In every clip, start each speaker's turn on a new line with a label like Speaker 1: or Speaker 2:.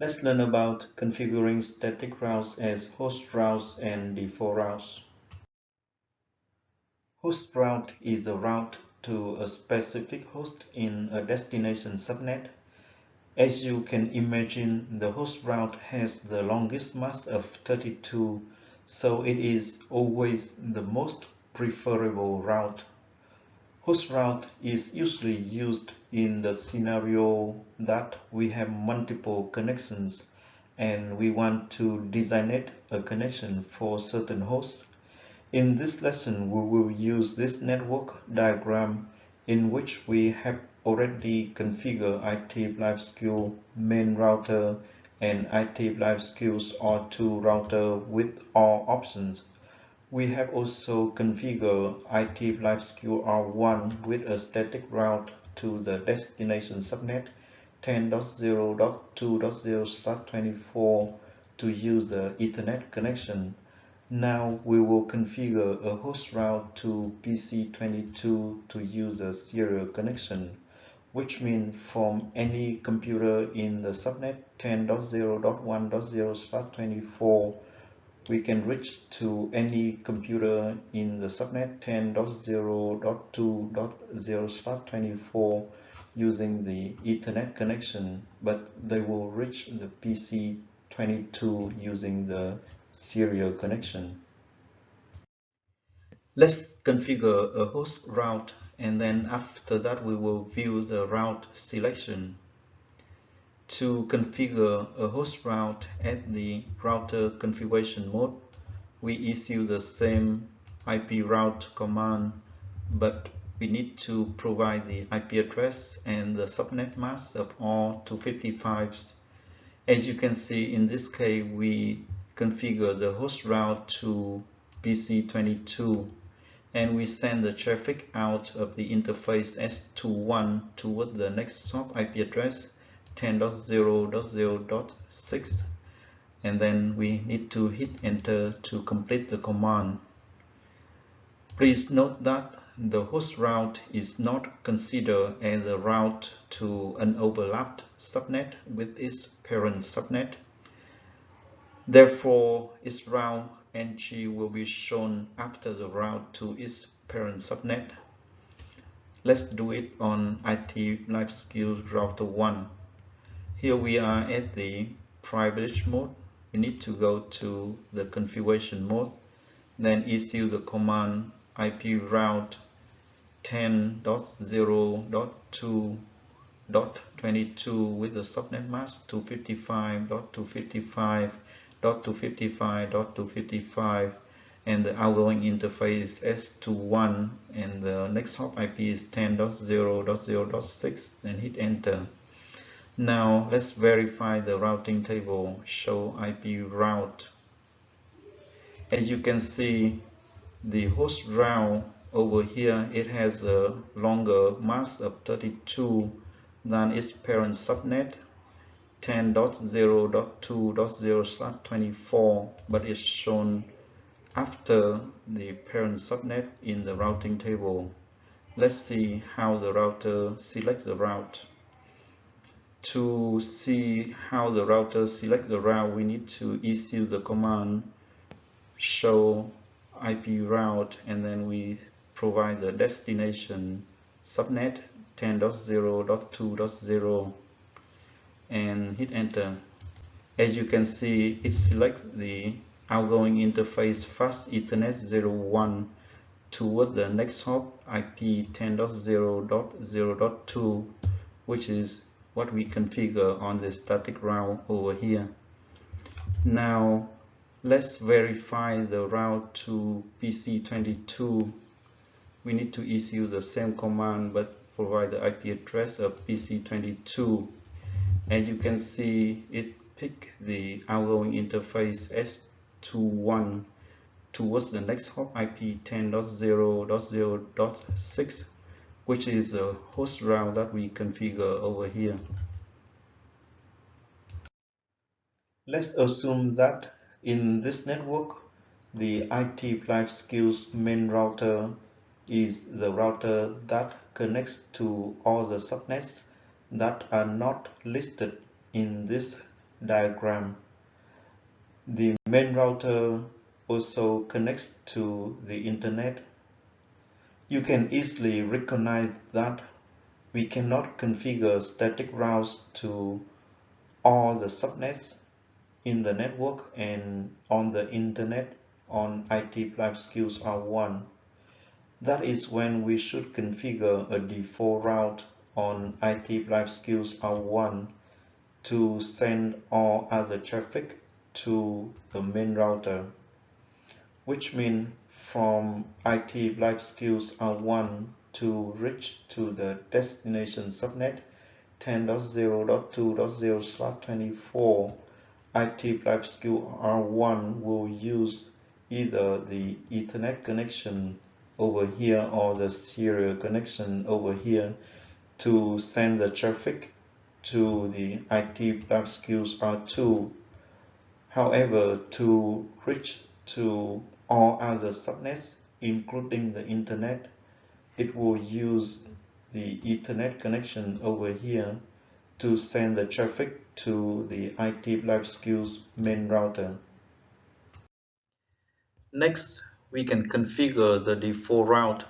Speaker 1: Let's learn about configuring static routes as host routes and default routes. Host route is a route to a specific host in a destination subnet. As you can imagine, the host route has the longest mask of 32, so it is always the most preferable route. Host route is usually used in the scenario that we have multiple connections and we want to designate a connection for certain host. In this lesson, we will use this network diagram in which we have already configured IT LiveSkill main router and IT LiveSkills R2 router with all options. We have also configured IT LiveSkill R1 with a static route to the destination subnet 10.0.2.0/24 to use the Ethernet connection. Now we will configure a host route to PC22 to use a serial connection, which means from any computer in the subnet 10.0.1.0/24 we can reach to any computer in the subnet 10.0.2.0/24 using the Ethernet connection, but they will reach the PC22 using the serial connection. Let's configure a host route, and then after that we will view the route selection. To configure a host route at the router configuration mode, we issue the same IP route command, but we need to provide the IP address and the subnet mask of all 255s. As you can see, in this case, we configure the host route to PC22, and we send the traffic out of the interface S21 toward the next hop IP address 10.0.0.6, and then we need to hit enter to complete the command. Please note that the host route is not considered as a route to an overlapped subnet with its parent subnet. Therefore, its route entry will be shown after the route to its parent subnet. Let's do it on IT LiveSkill Router 1. Here we are at the privilege mode. We need to go to the configuration mode, then issue the command IP route 10.0.2.22 with the subnet mask 255.255.255.255 and the outgoing interface S21, and the next hop IP is 10.0.0.6, then hit enter. Now let's verify the routing table, show IP route. As you can see, the host route over here, it has a longer mask of 32 than its parent subnet 10.0.2.0/24, but it's shown after the parent subnet in the routing table. Let's see how the router selects the route. To see how the router selects the route, we need to issue the command show IP route, and then we provide the destination subnet 10.0.2.0 and hit enter. As you can see, it selects the outgoing interface fast Ethernet 01 towards the next hop IP 10.0.0.2, which is what we configure on the static route over here. Now let's verify the route to PC22. We need to issue the same command but provide the IP address of PC22. As you can see, it picked the outgoing interface S21 towards the next hop IP 10.0.0.6, which is the host route that we configure over here. Let's assume that in this network, the IT LiveSkills main router is the router that connects to all the subnets that are not listed in this diagram. The main router also connects to the internet. You can easily recognize that we cannot configure static routes to all the subnets in the network and on the internet on IT Life Skills R1. That is when we should configure a default route on IT Life Skills R1 to send all other traffic to the main router, which means from IT Life Skills R1 to reach to the destination subnet 10.0.2.0/24, IT Life Skill R1 will use either the Ethernet connection over here or the serial connection over here to send the traffic to the IT Life Skills R2. However, to reach to all other subnets, including the internet, it will use the Ethernet connection over here to send the traffic to the IT Life Skills main router. Next, we can configure the default route.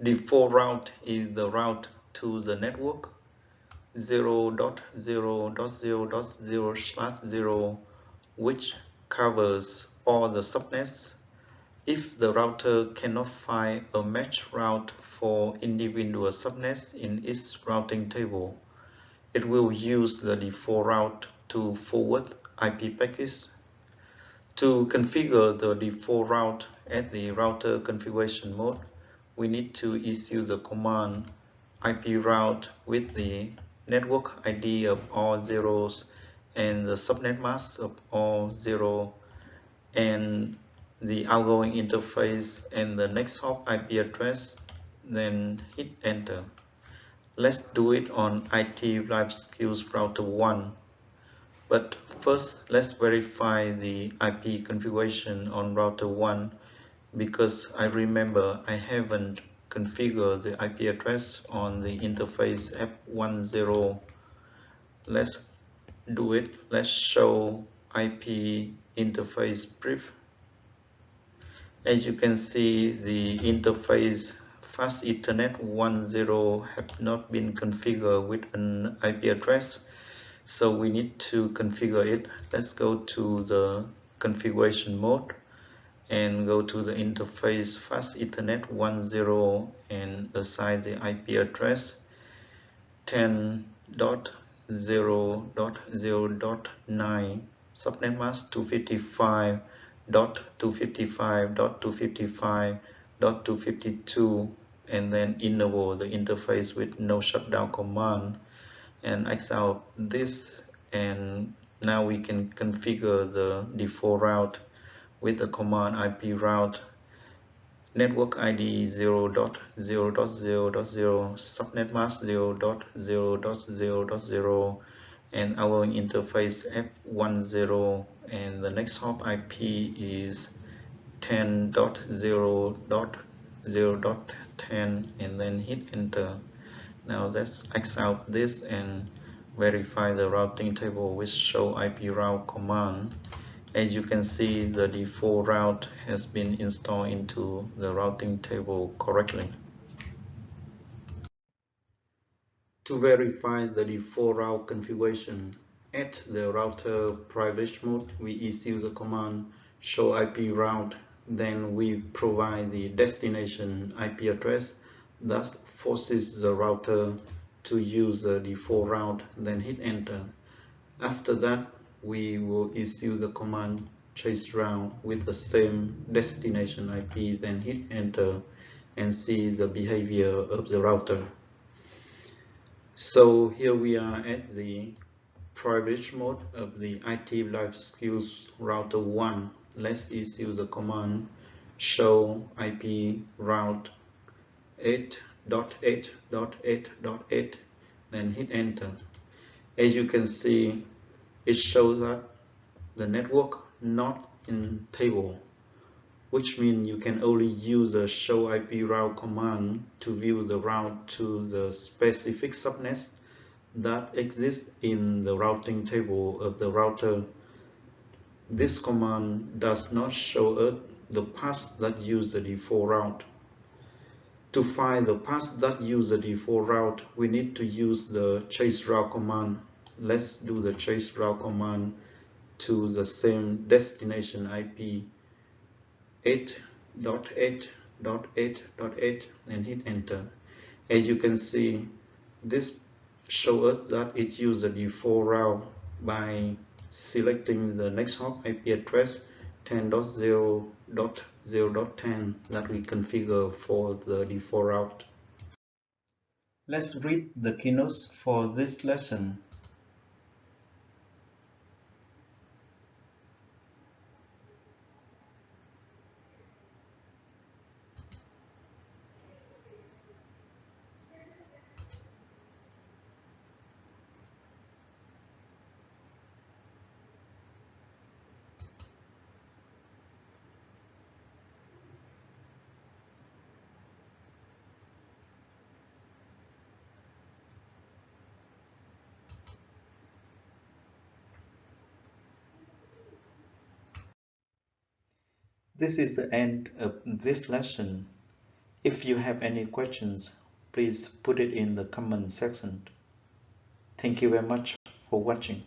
Speaker 1: Default route is the route to the network 0.0.0.0/0, which covers all the subnets. If the router cannot find a match route for individual subnets in its routing table, it will use the default route to forward IP packets. To configure the default route at the router configuration mode, we need to issue the command IP route with the network ID of all zeros and the subnet mask of all zero and the outgoing interface and the next hop IP address, then hit enter. Let's do it on IT Life Skills Router 1. But first, let's verify the IP configuration on router 1 because I remember I haven't configured the IP address on the interface F10. Let's do it. Let's show IP interface brief. As you can see, the interface Fast Ethernet 10 have not been configured with an IP address, so we need to configure it. Let's go to the configuration mode and go to the interface Fast Ethernet 10 and assign the IP address 10.0.0.9, subnet mask 255.255.255.252, and then enable the interface with no shutdown command and X out this, and now we can configure the default route with the command IP route network ID 0.0.0.0, subnet mask 0.0.0.0, and our interface F10, and the next hop IP is 10.0.0.10, and then hit enter. Now let's X out this and verify the routing table with show IP route command. As you can see, the default route has been installed into the routing table correctly. To verify the default route configuration, at the router privilege mode, we issue the command show IP route, then we provide the destination IP address, thus forces the router to use the default route, then hit enter. After that, we will issue the command trace route with the same destination IP, then hit enter and see the behavior of the router. So here we are at the privilege mode of the IT Life Skills Router 1. Let's issue the command show IP route 8.8.8.8, then hit enter. As you can see, it shows that the network not in table, which means you can only use the show IP route command to view the route to the specific subnet that exists in the routing table of the router. This command does not show us the paths that use the default route. To find the paths that use the default route, we need to use the chase route command. Let's do the chase route command to the same destination IP 8.8.8.8 and hit enter. As you can see, this shows us that it uses the default route by selecting the next hop IP address 10.0.0.10 that we configure for the default route. Let's read the keynotes for this lesson. This is the end of this lesson. If you have any questions, please put it in the comment section. Thank you very much for watching.